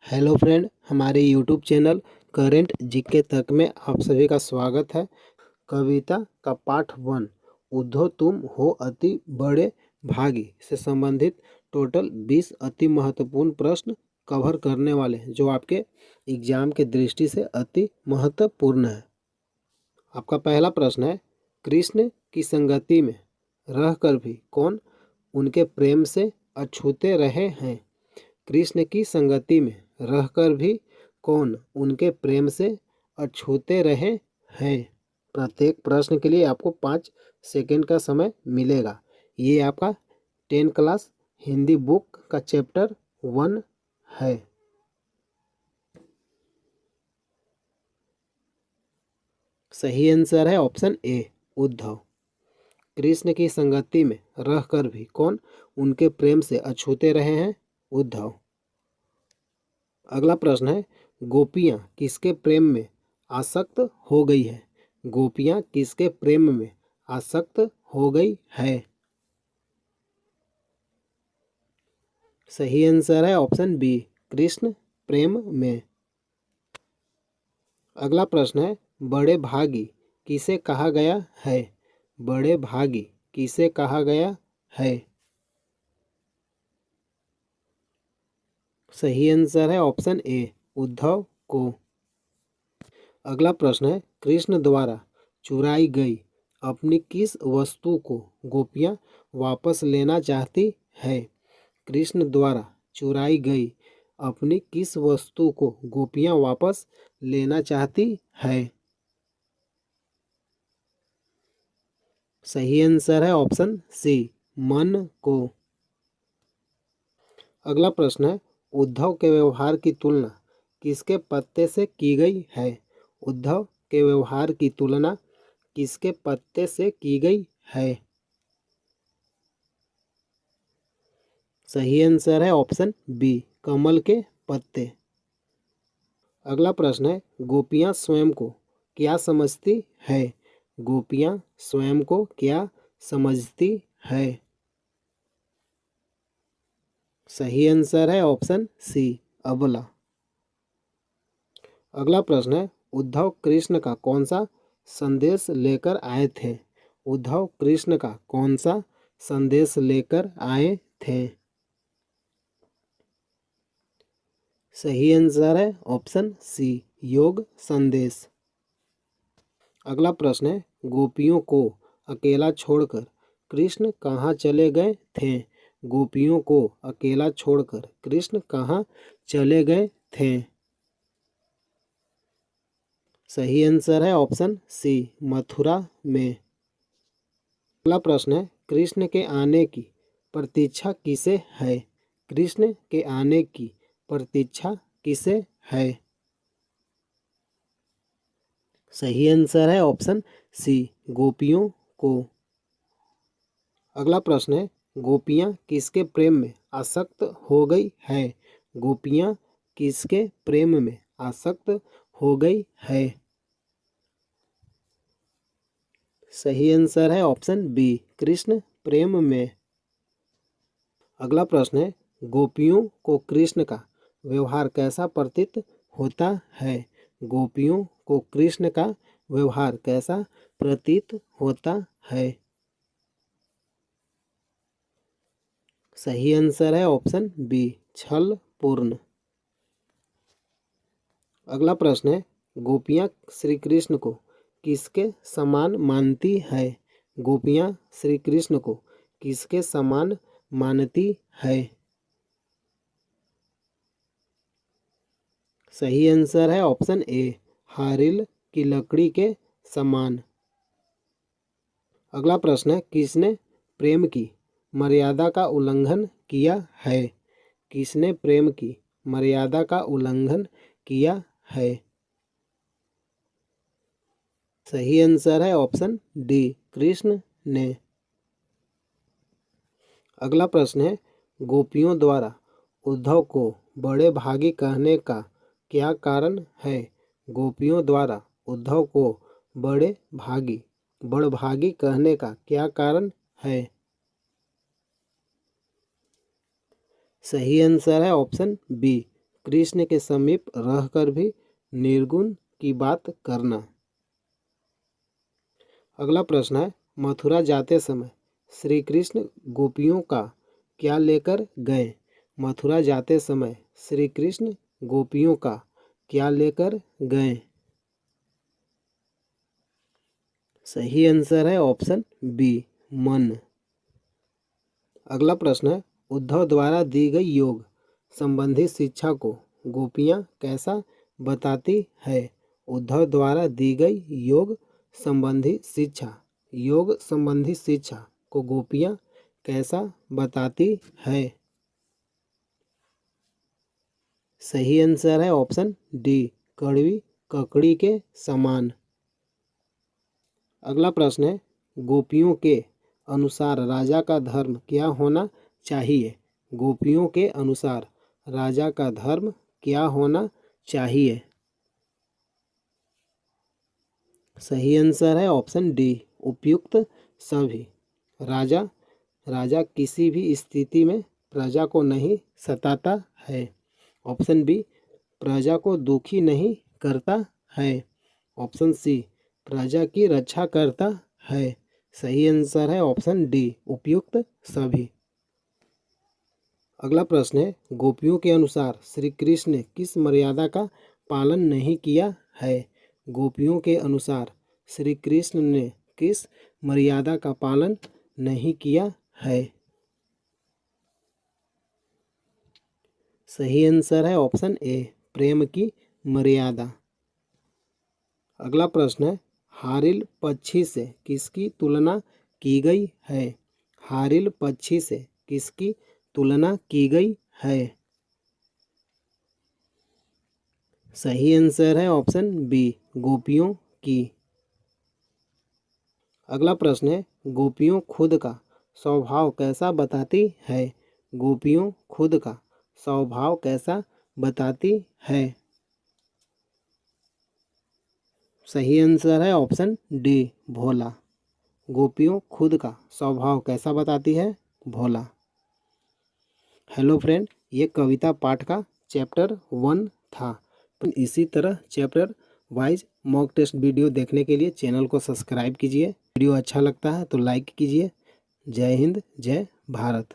Hello friend, हमारे YouTube channel current GK तक में आप सभी का स्वागत है। कविता का पाठ 1 उद्धव तुम हो अति बड़े भागी से संबंधित टोटल 20 अति महत्वपूर्ण प्रश्न कवर करने वाले हैं, जो आपके एग्जाम के दृष्टि से अति महत्वपूर्ण है। आपका पहला प्रश्न है, कृष्ण की संगति में रहकर भी कौन उनके प्रेम से अछूते रहे हैं? कृष्ण की संगति में रहकर भी कौन उनके प्रेम से अछूते रहे हैं? प्रत्येक प्रश्न के लिए आपको 5 सेकंड का समय मिलेगा। ये आपका 10 क्लास हिंदी बुक का चैप्टर 1 है। सही आंसर है ऑप्शन ए, उद्धव। कृष्ण की संगति में रहकर भी कौन उनके प्रेम से अछूते रहे हैं? उद्धव। अगला प्रश्न है, गोपियाँ किसके प्रेम में आसक्त हो गई है? गोपियाँ किसके प्रेम में आसक्त हो गई है? सही आंसर है ऑप्शन बी, कृष्ण प्रेम में। अगला प्रश्न है, बड़े भागी किसे कहा गया है? बड़े भागी किसे कहा गया है? सही आंसर है ऑप्शन ए, उद्धव को। अगला प्रश्न है, कृष्ण द्वारा चुराई गई अपनी किस वस्तु को गोपियाँ वापस लेना चाहती है? कृष्ण द्वारा चुराई गई अपनी किस वस्तु को गोपियाँ वापस लेना चाहती है? सही आंसर है ऑप्शन सी, मन को। अगला प्रश्न है, उद्धव के व्यवहार की तुलना किसके पत्ते से की गई है? उद्धव के व्यवहार की तुलना किसके पत्ते से की गई है? सही आंसर है ऑप्शन बी, कमल के पत्ते। अगला प्रश्न है, गोपियाँ स्वयं को क्या समझती है? गोपियाँ स्वयं को क्या समझती है? सही आंसर है ऑप्शन सी, अबला। अगला प्रश्न है, उद्धव कृष्ण का कौन सा संदेश लेकर आए थे? उद्धव कृष्ण का कौन सा संदेश लेकर आए थे? सही आंसर है ऑप्शन सी, योग संदेश। अगला प्रश्न है, गोपियों को अकेला छोड़कर कृष्ण कहाँ चले गए थे? गोपियों को अकेला छोड़कर कृष्ण कहाँ चले गए थे? सही आंसर है ऑप्शन सी, मथुरा में। अगला प्रश्न है, कृष्ण के आने की प्रतीक्षा किसे है? कृष्ण के आने की प्रतीक्षा किसे है? सही आंसर है ऑप्शन सी, गोपियों को। अगला प्रश्न है, गोपियाँ किसके प्रेम में आसक्त हो गई है? गोपियाँ किसके प्रेम में आसक्त हो गई है? सही आंसर है ऑप्शन बी, कृष्ण प्रेम में। अगला प्रश्न है, गोपियों को कृष्ण का व्यवहार कैसा प्रतीत होता है? गोपियों को कृष्ण का व्यवहार कैसा प्रतीत होता है? सही आंसर है ऑप्शन बी, छल पूर्ण। अगला प्रश्न है, गोपियाँ श्री कृष्ण को किसके समान मानती है? गोपियाँ श्री कृष्ण को किसके समान मानती है? सही आंसर है ऑप्शन ए, हारिल की लकड़ी के समान। अगला प्रश्न है, किसने प्रेम की मर्यादा का उल्लंघन किया है? किसने प्रेम की मर्यादा का उल्लंघन किया है? सही आंसर है ऑप्शन डी, कृष्ण ने। अगला प्रश्न है, गोपियों द्वारा उद्धव को बड़े भागी कहने का क्या कारण है? गोपियों द्वारा उद्धव को बड़भागी कहने का क्या कारण है? सही आंसर है ऑप्शन बी, कृष्ण के समीप रहकर भी निर्गुण की बात करना। अगला प्रश्न है, मथुरा जाते समय श्री कृष्ण गोपियों का क्या लेकर गए? मथुरा जाते समय श्री कृष्ण गोपियों का क्या लेकर गए? सही आंसर है ऑप्शन बी, मन। अगला प्रश्न है, उद्धव द्वारा दी गई योग संबंधी शिक्षा को गोपियाँ कैसा बताती है? उद्धव द्वारा दी गई योग संबंधी शिक्षा को गोपियाँ कैसा बताती है? सही आंसर है ऑप्शन डी, कड़वी ककड़ी के समान। अगला प्रश्न है, गोपियों के अनुसार राजा का धर्म क्या होना चाहिए? गोपियों के अनुसार राजा का धर्म क्या होना चाहिए? सही आंसर है ऑप्शन डी, उपयुक्त सभी। राजा किसी भी स्थिति में प्रजा को नहीं सताता है। ऑप्शन बी, प्रजा को दुखी नहीं करता है। ऑप्शन सी, प्रजा की रक्षा करता है। सही आंसर है ऑप्शन डी, उपयुक्त सभी। अगला प्रश्न है, गोपियों के अनुसार श्री कृष्ण ने किस मर्यादा का पालन नहीं किया है? गोपियों के अनुसार श्री कृष्ण ने किस मर्यादा का पालन नहीं किया है? सही आंसर है ऑप्शन ए, प्रेम की मर्यादा। अगला प्रश्न है, हारिल पक्षी से किसकी तुलना की गई है? हारिल पक्षी से किसकी तुलना की गई है? सही आंसर है ऑप्शन बी, गोपियों की। अगला प्रश्न है, गोपियों खुद का स्वभाव कैसा बताती है? गोपियों खुद का स्वभाव कैसा बताती है? सही आंसर है ऑप्शन डी, भोला। गोपियों खुद का स्वभाव कैसा बताती है? भोला। हेलो फ्रेंड, ये कविता पाठ का चैप्टर 1 था। इसी तरह chapter wise mock test video देखने के लिए चैनल को सब्सक्राइब कीजिए। वीडियो अच्छा लगता है तो लाइक कीजिए। जय हिंद, जय भारत।